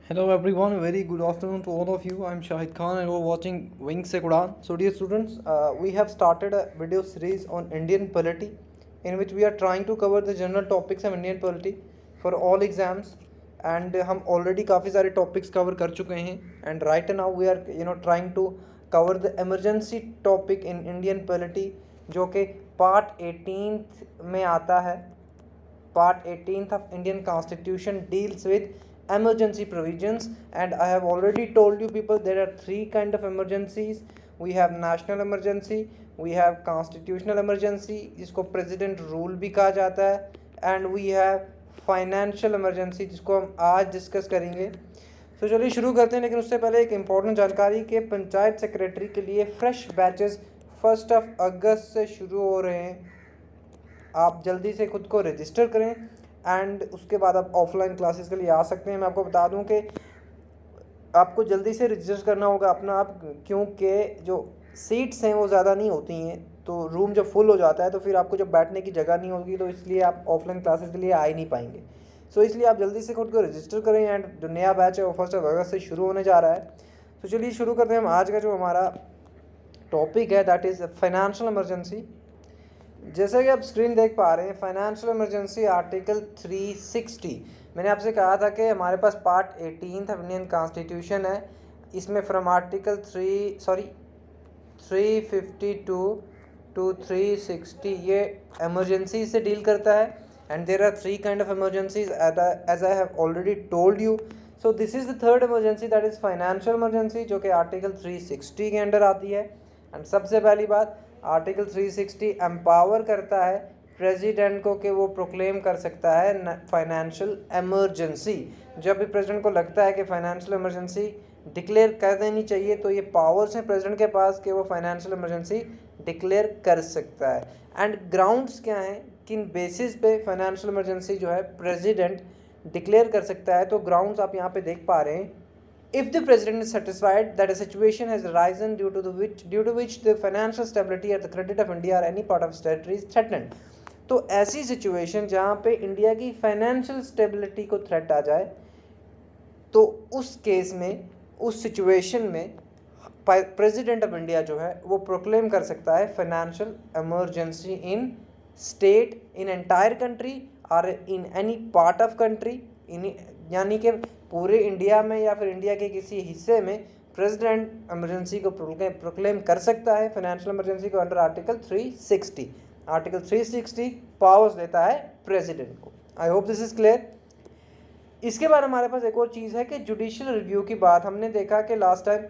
Hello everyone, very good afternoon to all of you. I'm Shahid Khan and you're watching Wings Se Udan. So dear students, we have started a video series on Indian polity in which we are trying to cover the general topics of Indian polity for all exams and हम already काफ़ी सारे topics cover कर चुके हैं and right now we are trying to cover the emergency topic in Indian polity जो कि part 18th में आता है. Part 18th of Indian Constitution deals with emergency provisions, and I have already told you people there are three kind of emergencies. We have national emergency, we have constitutional emergency जिसको president rule भी कहा जाता है, and we have financial emergency जिसको हम आज discuss करेंगे. तो चलिए शुरू करते हैं, लेकिन उससे पहले एक इम्पॉर्टेंट जानकारी कि पंचायत सेक्रेटरी के लिए फ्रेश बैचेस 1 अगस्त से शुरू हो रहे हैं. आप जल्दी से खुद को रजिस्टर करें एंड उसके बाद आप ऑफलाइन क्लासेस के लिए आ सकते हैं. मैं आपको बता दूं कि आपको जल्दी से रजिस्टर करना होगा अपना आप, क्योंकि जो सीट्स हैं वो ज़्यादा नहीं होती हैं, तो रूम जब फुल हो जाता है तो फिर आपको जब बैठने की जगह नहीं होगी, तो इसलिए आप ऑफलाइन क्लासेस के लिए आ ही नहीं पाएंगे. सो इसलिए आप जल्दी से खुद को रजिस्टर करें एंड जो नया बैच है वो 1 अगस्त से शुरू होने जा रहा है. तो चलिए शुरू करते हैं. हम आज का जो हमारा टॉपिक है दैट इज़ फाइनेंशियल इमरजेंसी. जैसे कि आप स्क्रीन देख पा रहे हैं, फाइनेंशियल इमरजेंसी आर्टिकल 360. मैंने आपसे कहा था कि हमारे पास पार्ट 18 इंडियन कॉन्स्टिट्यूशन है. इसमें फ्रॉम आर्टिकल 352 टू 360 ये एमरजेंसी से डील करता है. And there are three kind of emergencies as I have already told you. So this is the third emergency that is financial emergency, जो कि article 360 के under आती है. एंड सबसे पहली बात, आर्टिकल 360 एम्पावर करता है प्रेसिडेंट को कि वो प्रोक्लेम कर सकता है फाइनेंशियल एमरजेंसी. जब भी प्रेसिडेंट को लगता है कि फाइनेंशियल इमरजेंसी डिक्लेयर कर देनी चाहिए, तो ये पावर्स हैं प्रेसिडेंट के पास कि वो फाइनेंशियल इमरजेंसी डिक्लेयर कर सकता है. एंड ग्राउंड्स क्या हैं, किन बेसिस पे फाइनेंशियल इमरजेंसी जो है प्रेसिडेंट डिक्लेयर कर सकता है. तो ग्राउंड्स आप यहाँ पे देख पा रहे हैं. If the president is satisfied that a situation has arisen due to which the financial stability or the credit of India or any part of its territory is threatened. तो ऐसी सिचुएशन जहाँ पे इंडिया की financial stability को threat आ जाए, तो उस case में, उस सिचुएशन में प्रेसिडेंट ऑफ इंडिया जो है वो प्रोक्लेम कर सकता है financial emergency in state, in entire country और in any part of country. यानी कि पूरे इंडिया में या फिर इंडिया के किसी हिस्से में प्रेसिडेंट इमरजेंसी को प्रोक्लेम कर सकता है, फाइनेंशियल इमरजेंसी को, अंडर आर्टिकल 360. आर्टिकल 360 पावर्स देता है प्रेसिडेंट को. I hope this is clear. इसके बाद हमारे पास एक और चीज़ है कि जुडिशियल रिव्यू की बात हमने देखा कि लास्ट टाइम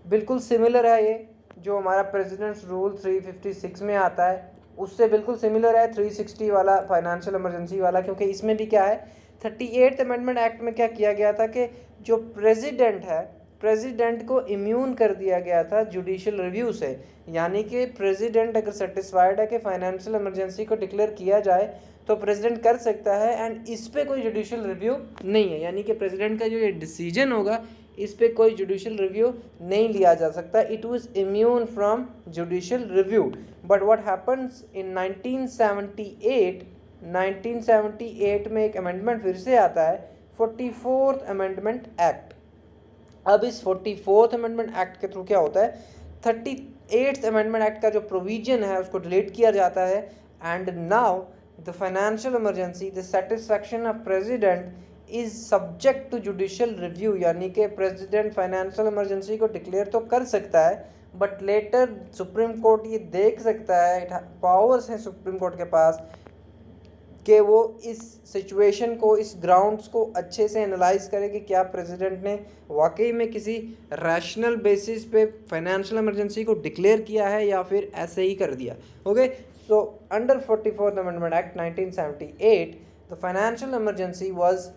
बिल्कुल सिमिलर है. ये जो हमारा प्रेसिडेंट्स रूल 356 में आता है उससे बिल्कुल सिमिलर है 360 वाला फाइनेंशियल इमरजेंसी वाला, क्योंकि इसमें भी क्या है, 38th अमेंडमेंट एक्ट में क्या किया गया था कि जो प्रेसिडेंट है, प्रेसिडेंट को इम्यून कर दिया गया था जुडिशियल रिव्यू से. यानी कि प्रेसिडेंट अगर सेटिस्फाइड है कि फाइनेंशियल इमरजेंसी को डिक्लेयर किया जाए तो प्रेसिडेंट कर सकता है एंड इस पर कोई जुडिशियल रिव्यू नहीं है. यानी कि प्रेसिडेंट का जो ये डिसीजन होगा इस पर कोई जुडिशियल रिव्यू नहीं लिया जा सकता. It was immune from judicial review. But what happens in 1978 में एक अमेंडमेंट फिर से आता है, 44th अमेंडमेंट एक्ट. अब इस 44th अमेंडमेंट एक्ट के थ्रू क्या होता है, 38th अमेंडमेंट एक्ट का जो प्रोविजन है उसको डिलीट किया जाता है. And now the financial emergency, the satisfaction of president is subject to judicial review. यानी कि प्रेसिडेंट फाइनेंशियल इमरजेंसी को डिक्लेयर तो कर सकता है, बट लेटर सुप्रीम कोर्ट ये देख सकता है, पावर्स हैं सुप्रीम कोर्ट के पास कि वो इस सिचुएशन को, इस ग्राउंड्स को अच्छे से एनालाइज करे कि क्या प्रेसिडेंट ने वाकई में किसी रैशनल बेसिस पे फाइनेंशियल इमरजेंसी को डिक्लेयर किया है या फिर ऐसे ही कर दिया. Okay, so under 44th amendment act 1978 the financial emergency was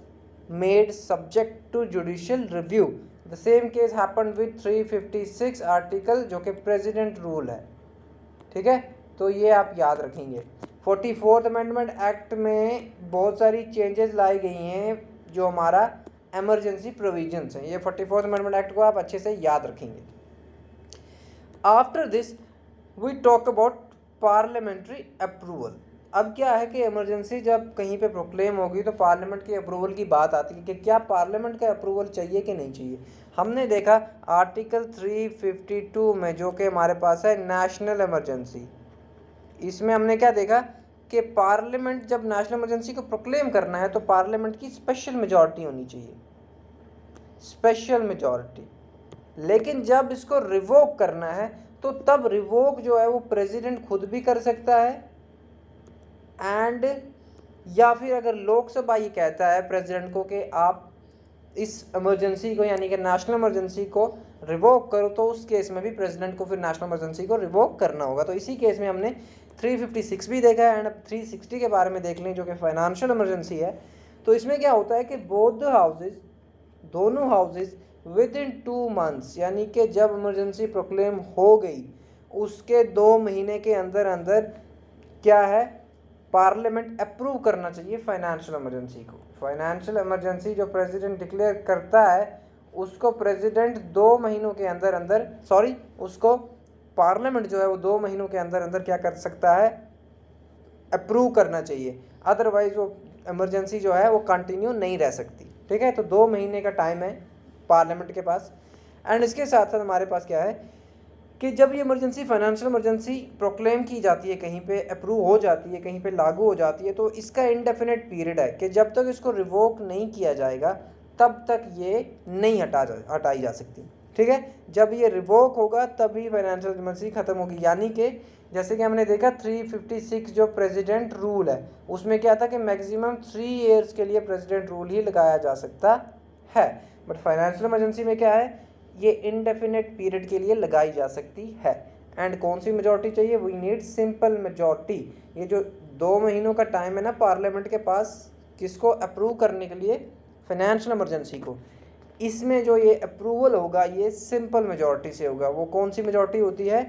made subject to judicial review. The same case happened with 356 article जो कि प्रेसिडेंट रूल है. ठीक है, तो ये आप याद रखेंगे. 44th अमेंडमेंट एक्ट में बहुत सारी चेंजेस लाई गई हैं जो हमारा एमरजेंसी प्रोविजंस हैं. ये 44th अमेंडमेंट एक्ट को आप अच्छे से याद रखेंगे. After this we talk about parliamentary approval. अब क्या है कि इमरजेंसी जब कहीं पे प्रोक्लेम होगी तो पार्लियामेंट की अप्रूवल की बात आती है कि क्या पार्लियामेंट का अप्रूवल चाहिए कि नहीं चाहिए। हमने देखा आर्टिकल 352 में जो कि हमारे पास है नेशनल इमरजेंसी, इसमें हमने क्या देखा कि पार्लियामेंट जब नेशनल इमरजेंसी को प्रोक्लेम करना है तो पार्लियामेंट की स्पेशल मेजॉरिटी होनी चाहिए, स्पेशल मेजॉरिटी। लेकिन जब इसको रिवोक करना है तो तब रिवोक जो है वो प्रेसिडेंट खुद भी कर सकता है, एंड या फिर अगर लोकसभा ये कहता है प्रेसिडेंट को कि आप इस इमरजेंसी को यानी कि नेशनल इमरजेंसी को रिवोक करो, तो उस केस में भी प्रेसिडेंट को फिर नेशनल इमरजेंसी को रिवोक करना होगा। तो इसी केस में हमने 356 भी देखा है एंड 360 के बारे में देख लें जो कि फाइनेंशियल इमरजेंसी है। तो इसमें क्या होता है कि बोथ द हाउसेज, दोनों हाउसेज विद इन 2 मंथ्स, यानी कि जब इमरजेंसी प्रोक्लेम हो गई उसके 2 महीने के अंदर अंदर क्या है, पार्लियामेंट अप्रूव करना चाहिए फाइनेंशियल इमरजेंसी को। फाइनेंशियल इमरजेंसी जो प्रेसिडेंट डिक्लेयर करता है उसको प्रेसिडेंट 2 महीनों के अंदर अंदर उसको पार्लियामेंट जो है वो 2 महीनों के अंदर अंदर क्या कर सकता है, अप्रूव करना चाहिए। अदरवाइज वो इमरजेंसी जो है वो कंटिन्यू नहीं रह सकती। ठीक है, तो 2 महीने का टाइम है पार्लियामेंट के पास। एंड इसके साथ साथ हमारे पास क्या है कि जब ये इमरजेंसी फाइनेंशियल इमरजेंसी प्रोक्लेम की जाती है, कहीं पे अप्रूव हो जाती है, कहीं पे लागू हो जाती है, तो इसका इंडेफिनिट पीरियड है कि जब तक इसको रिवोक नहीं किया जाएगा तब तक ये नहीं हटाई जा सकती। ठीक है, जब ये रिवोक होगा तभी फाइनेंशियल इमरजेंसी खत्म होगी। यानी कि जैसे कि हमने देखा 356 जो प्रेसिडेंट रूल है उसमें क्या था कि मैक्सिमम 3 ईयर्स के लिए प्रेसिडेंट रूल ही लगाया जा सकता है, बट फाइनेंशियल इमरजेंसी में क्या है, ये इनडेफिनेट पीरियड के लिए लगाई जा सकती है। एंड कौन सी मेजॉरिटी चाहिए, वी नीड सिंपल मेजॉरिटी। ये जो 2 महीनों का टाइम है ना पार्लियामेंट के पास किसको अप्रूव करने के लिए, फाइनेंशियल इमरजेंसी को, इसमें जो ये अप्रूवल होगा ये सिंपल मेजॉरिटी से होगा। वो कौन सी मेजॉरिटी होती है,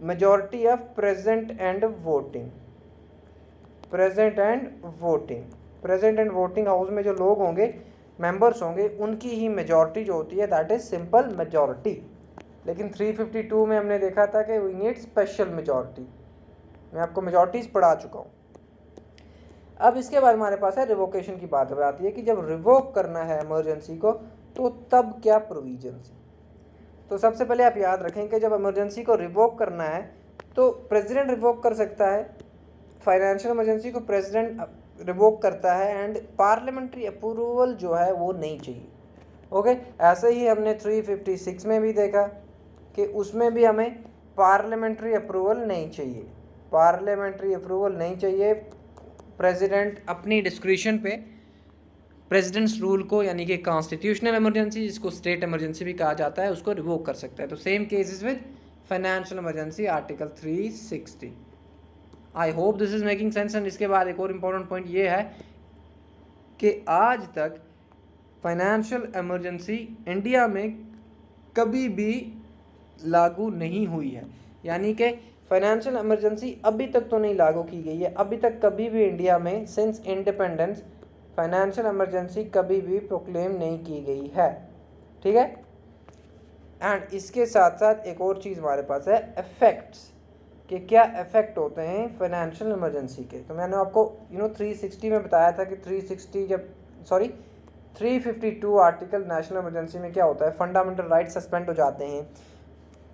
majority of present and voting, present and voting. Present and voting house में जो लोग होंगे, मेंबर्स होंगे, उनकी ही मेजॉरिटी जो होती है दैट इज सिंपल मेजॉरिटी। लेकिन 352 में हमने देखा था कि वी नीड स्पेशल मेजॉरिटी। मैं आपको मेजॉरिटीज पढ़ा चुका हूँ। अब इसके बाद हमारे पास है रिवोकेशन की बात आती है कि जब रिवोक करना है इमरजेंसी को तो तब क्या प्रोविजंस। तो सबसे पहले आप याद रखें कि जब इमरजेंसी को रिवोक करना है तो प्रेसिडेंट रिवोक कर सकता है, फाइनेंशियल इमरजेंसी को प्रेसिडेंट रिवोक करता है, एंड पार्लियामेंट्री अप्रूवल जो है वो नहीं चाहिए। ओके, ऐसे ही हमने 356 में भी देखा कि उसमें भी हमें पार्लियामेंट्री अप्रूवल नहीं चाहिए, पार्लियामेंट्री अप्रूवल नहीं चाहिए। प्रेसिडेंट अपनी डिस्क्रिशन पे प्रेसिडेंट्स रूल को यानी कि कॉन्स्टिट्यूशनल इमरजेंसी जिसको स्टेट इमरजेंसी भी कहा जाता है उसको रिवोक कर सकता है। तो same cases with financial emergency article 360। I hope this is making sense. And इसके बाद एक और इम्पोर्टेंट पॉइंट ये है कि आज तक फाइनेंशियल इमरजेंसी इंडिया में कभी भी लागू नहीं हुई है, यानी कि फाइनेंशियल इमरजेंसी अभी तक तो नहीं लागू की गई है। अभी तक कभी भी इंडिया में सिंस इंडिपेंडेंस फाइनेंशियल इमरजेंसी कभी भी प्रोक्लेम नहीं की गई है। ठीक है, एंड इसके साथ साथ एक और चीज़ हमारे पास है इफेक्ट्स, कि क्या इफेक्ट होते हैं फाइनेंशियल इमरजेंसी के। तो मैंने आपको 360 में बताया था कि 352 आर्टिकल नेशनल इमरजेंसी में क्या होता है, फंडामेंटल राइट सस्पेंड हो जाते हैं।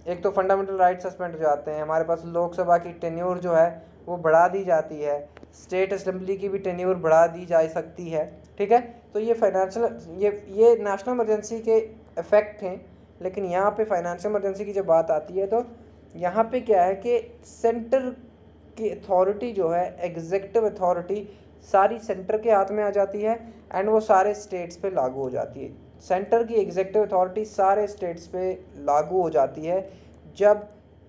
एक तो फंडामेंटल राइट सस्पेंड हो जाते हैं, हमारे पास लोकसभा की टेन्योर जो है वो बढ़ा दी जाती है, स्टेट असेंबली की भी टेन्योर बढ़ा दी जा सकती है। ठीक है, तो ये फाइनेंशियल ये नेशनल इमरजेंसी के इफेक्ट हैं। लेकिन यहाँ पे फाइनेंशियल इमरजेंसी की जब बात आती है तो यहाँ पे क्या है कि सेंटर की अथॉरिटी जो है, एग्जीक्यूटिव अथॉरिटी सारी सेंटर के हाथ में आ जाती है एंड वो सारे स्टेट्स पे लागू हो जाती है। सेंटर की एग्जीक्यूटिव अथॉरिटी सारे स्टेट्स पे लागू हो जाती है जब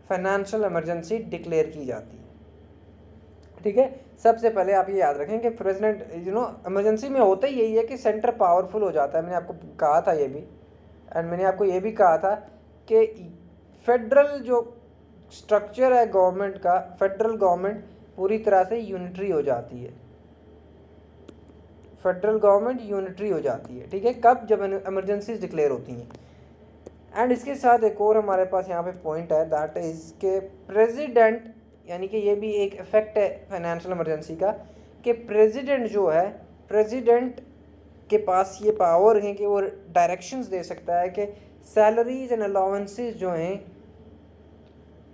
फाइनेंशियल इमरजेंसी डिक्लेयर की जाती है। ठीक है, सबसे पहले आप ये याद रखें कि प्रेसिडेंट इमरजेंसी में होता ही यही है कि सेंटर पावरफुल हो जाता है। मैंने आपको कहा था ये भी, एंड मैंने आपको ये भी कहा था कि फेडरल जो स्ट्रक्चर है गवर्नमेंट का, फेडरल गवर्नमेंट पूरी तरह से यूनिटरी हो जाती है, फेडरल गवर्नमेंट यूनिटरी हो जाती है। ठीक है, कब, जब इमरजेंसीज डिक्लेयर होती हैं। एंड इसके साथ एक और हमारे पास यहाँ पे पॉइंट है दैट इज के प्रेसिडेंट यानी कि ये भी एक इफेक्ट है फाइनेंशियल इमरजेंसी का कि प्रेसिडेंट जो है, प्रेसिडेंट के पास ये पावर है कि वो डायरेक्शंस दे सकता है कि सैलरीज एंड अलाउंसेस जो हैं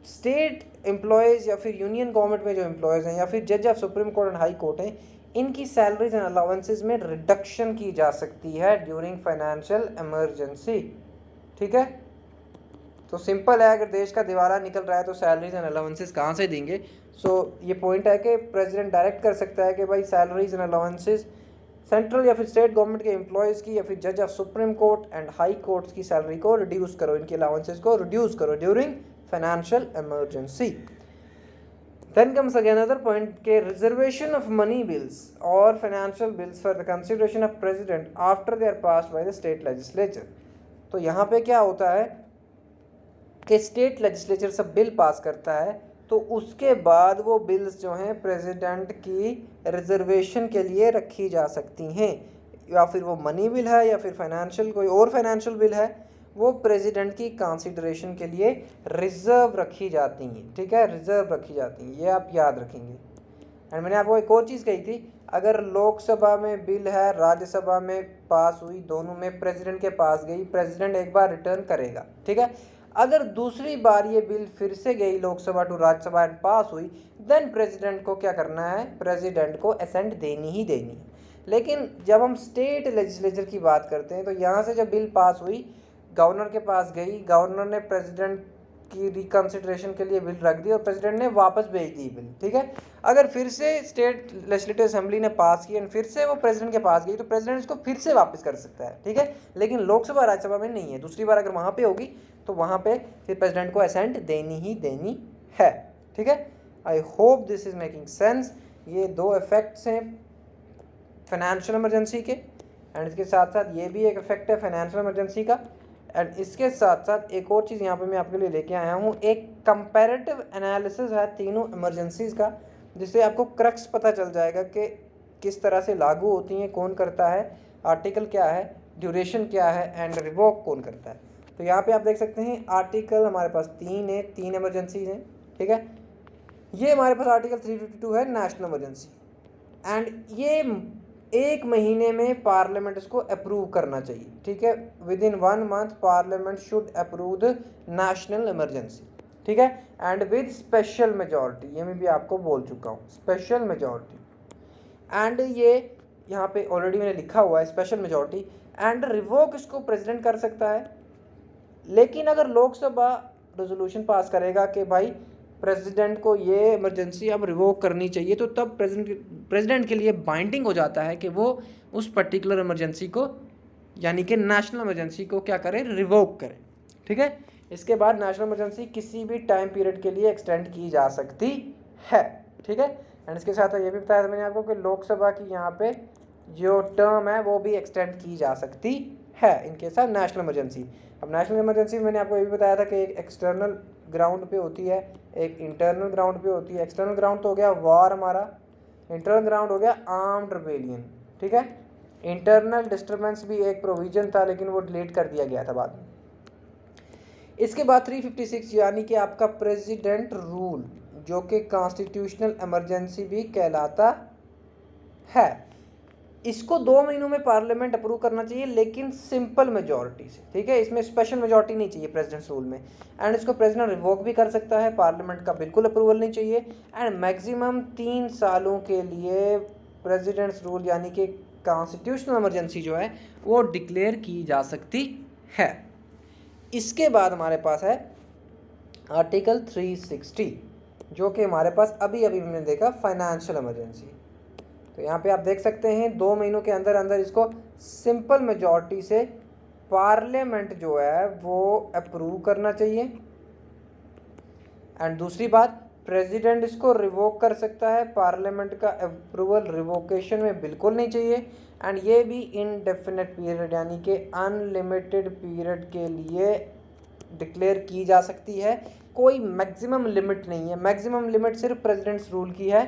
स्टेट एम्प्लॉयज़ या फिर यूनियन गवर्नमेंट में जो एम्प्लॉयज़ हैं या फिर जज of supreme court and high court हैं, इनकी सैलरीज एंड अलाउंसेस में रिडक्शन की जा सकती है ड्यूरिंग फाइनेंशियल इमरजेंसी। ठीक है, तो सिंपल है, अगर देश का दिवाला निकल रहा है तो सैलरीज एंड अलाउंसेस कहाँ से देंगे। सो ये पॉइंट है कि प्रेसिडेंट डायरेक्ट कर सकता है कि भाई सैलरीज एंड अलाउंसेस सेंट्रल या फिर स्टेट गवर्नमेंट के एम्प्लॉयज़ की या फिर जज of supreme court and high courts की सैलरी को रिड्यूस करो, इनके अलाउंसेस को रिड्यूस करो during financial emergency. Then comes again another point के reservation of money bills or financial bills for the consideration of president after they are passed by the state legislature। तो यहाँ पे क्या होता है कि स्टेट लेजिस्लेचर सब बिल पास करता है तो उसके बाद वो बिल्स जो हैं प्रेसिडेंट की रिजर्वेशन के लिए रखी जा सकती हैं, या फिर वो मनी बिल है या फिर फाइनेंशियल कोई और फाइनेंशियल बिल है, वो प्रेसिडेंट की कंसिडरेशन के लिए रिजर्व रखी जाती हैं। ठीक है, रिजर्व रखी जाती हैं, ये आप याद रखेंगे। एंड मैंने आपको एक और चीज़ कही थी, अगर लोकसभा में बिल है, राज्यसभा में पास हुई, दोनों में प्रेसिडेंट के पास गई, प्रेसिडेंट एक बार रिटर्न करेगा। ठीक है, अगर दूसरी बार ये बिल फिर से गई लोकसभा टू राज्यसभा एंड पास हुई, देन प्रेसिडेंट को क्या करना है, प्रेसिडेंट को असेंट देनी ही देनी है। लेकिन जब हम स्टेट लेजिस्लेचर की बात करते हैं तो यहाँ से जब बिल पास हुई, गवर्नर के पास गई, गवर्नर ने प्रेसिडेंट की रिकंसिडरेशन के लिए बिल रख दी और प्रेसिडेंट ने वापस भेज दी बिल। ठीक है, अगर फिर से स्टेट लेजिस्लेटिव असेंबली ने पास की और फिर से वो प्रेसिडेंट के पास गई तो प्रेसिडेंट इसको फिर से वापस कर सकता है। ठीक है, लेकिन लोकसभा राज्यसभा में नहीं है, दूसरी बार अगर वहाँ पे होगी तो वहाँ पे फिर प्रेसिडेंट को असेंट देनी ही देनी है। ठीक है, I hope this is making sense. ये दो इफेक्ट्स हैं फाइनेंशियल इमरजेंसी के, एंड इसके साथ साथ ये भी एक इफेक्ट है फाइनेंशियल इमरजेंसी का। एंड इसके साथ साथ एक और चीज़ यहाँ पे मैं आपके लिए लेके आया हूँ, एक कंपैरेटिव एनालिसिस है तीनों इमरजेंसीज का, जिससे आपको क्रक्स पता चल जाएगा कि किस तरह से लागू होती हैं, कौन करता है, आर्टिकल क्या है, ड्यूरेशन क्या है, एंड रिवोक कौन करता है। तो यहाँ पे आप देख सकते हैं आर्टिकल हमारे पास 3 है, 3 इमरजेंसीज हैं। ठीक है, ये हमारे पास आर्टिकल 352 है नेशनल इमरजेंसी, एंड ये 1 महीने में पार्लियामेंट इसको अप्रूव करना चाहिए। ठीक है, with in 1 month parliament should approve the national emergency. ठीक है, एंड विद स्पेशल मेजॉरिटी, ये मैं भी आपको बोल चुका हूँ, स्पेशल मेजॉरिटी। एंड ये यहाँ पे ऑलरेडी मैंने लिखा हुआ है स्पेशल मेजॉरिटी। एंड रिवोक इसको प्रेसिडेंट कर सकता है, लेकिन अगर लोकसभा रेजोल्यूशन पास करेगा कि भाई प्रेसिडेंट को ये इमरजेंसी अब रिवोक करनी चाहिए, तो तब प्रेसिडेंट के लिए बाइंडिंग हो जाता है कि वो उस पर्टिकुलर इमरजेंसी को, यानी कि नेशनल इमरजेंसी को क्या करे, रिवोक करे। ठीक है, इसके बाद नेशनल इमरजेंसी किसी भी टाइम पीरियड के लिए एक्सटेंड की जा सकती है। ठीक है, एंड इसके साथ ये भी बताया था मैंने आपको कि लोकसभा की यहाँ पे जो टर्म है वो भी एक्सटेंड की जा सकती है इनके साथ नेशनल इमरजेंसी। अब नेशनल इमरजेंसी मैंने आपको ये भी बताया था कि एक एक्सटर्नल ग्राउंड पे होती है, एक इंटरनल ग्राउंड पे होती है। एक्सटर्नल ग्राउंड तो हो गया वॉर हमारा, इंटरनल ग्राउंड हो गया आर्म्ड रिबेलियन। ठीक है, इंटरनल डिस्टर्बेंस भी एक प्रोविजन था लेकिन वो डिलीट कर दिया गया था बाद में। इसके बाद 356 यानी कि आपका प्रेसिडेंट रूल, जो कि कॉन्स्टिट्यूशनल इमरजेंसी भी कहलाता है। इसको 2 महीनों में पार्लियामेंट अप्रूव करना चाहिए, लेकिन सिंपल मेजॉरिटी से। ठीक है, इसमें स्पेशल मेजॉरिटी नहीं चाहिए प्रेसिडेंट्स रूल में। एंड इसको प्रेसिडेंट रिवोक भी कर सकता है, पार्लियामेंट का बिल्कुल अप्रूवल नहीं चाहिए। एंड मैक्सिमम 3 सालों के लिए प्रेसिडेंट्स रूल यानी कि कॉन्स्टिट्यूशनल इमरजेंसी जो है वो डिक्लेयर की जा सकती है। इसके बाद हमारे पास है आर्टिकल 360, जो कि हमारे पास अभी अभी हमने देखा फाइनेंशियल इमरजेंसी। तो यहाँ पे आप देख सकते हैं 2 महीनों के अंदर अंदर इसको सिंपल मेजॉरिटी से पार्लियामेंट जो है वो अप्रूव करना चाहिए। एंड दूसरी बात, प्रेसिडेंट इसको रिवोक कर सकता है, पार्लियामेंट का अप्रूवल रिवोकेशन में बिल्कुल नहीं चाहिए। एंड ये भी इनडेफिनेट पीरियड यानी कि अनलिमिटेड पीरियड के लिए डिक्लेयर की जा सकती है, कोई मैक्सिमम लिमिट नहीं है। मैक्सिमम लिमिट सिर्फ प्रेसिडेंट्स रूल की है,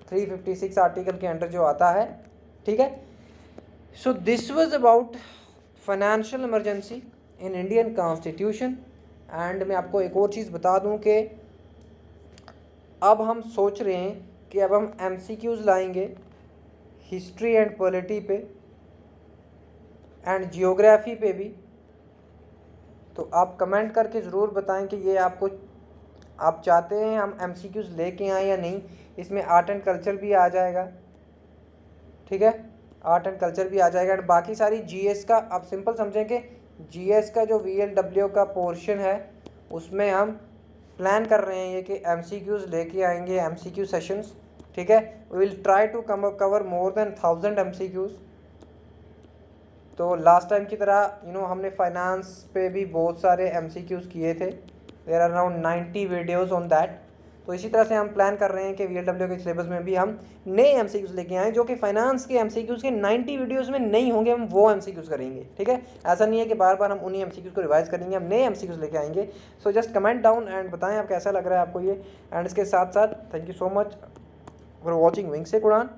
356 आर्टिकल के अंडर जो आता है। ठीक है, so this was about financial emergency in Indian constitution. And मैं आपको एक और चीज़ बता दूं कि अब हम सोच रहे हैं कि अब हम MCQs लाएंगे हिस्ट्री एंड पॉलिटी पे एंड जियोग्राफी पे भी। तो आप कमेंट करके ज़रूर बताएं कि ये आपको आप चाहते हैं हम MCQs लेके आएँ या नहीं। इसमें आर्ट एंड कल्चर भी आ जाएगा, ठीक है, आर्ट एंड कल्चर भी आ जाएगा। एंड बाकी सारी GS का आप सिंपल समझें कि GS का जो VLW का पोर्शन है उसमें हम प्लान कर रहे हैं ये कि MCQs लेके आएंगे, MCQ सेशंस, ठीक है। We will try to cover more than 1000 MCQs। तो लास्ट टाइम की तरह हमने फाइनेंस पे भी बहुत सारे MCQs किए थे, there are around 90 videos on that. तो इसी तरह से हम प्लान कर रहे हैं कि VLW के सिलेबस में भी हम नए MCQs लेके आएँ जो कि फाइनेंस के MCQs के 90 वीडियोज़ में नहीं होंगे, हम वो MCQs करेंगे, ठीक है। ऐसा नहीं है कि बार बार हम उन्हीं MCQs को रिवाइज करेंगे, हम नए MCQs लेके आएंगे। So just comment down and बताएं आप कैसा लग रहा है आपको ये। एंड इसके साथ साथ thank you so much for watching wings एक उड़ान।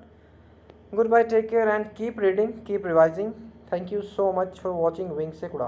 Goodbye, take care and keep reading, keep revising. Thank you so much for watching Wings Se Kuda.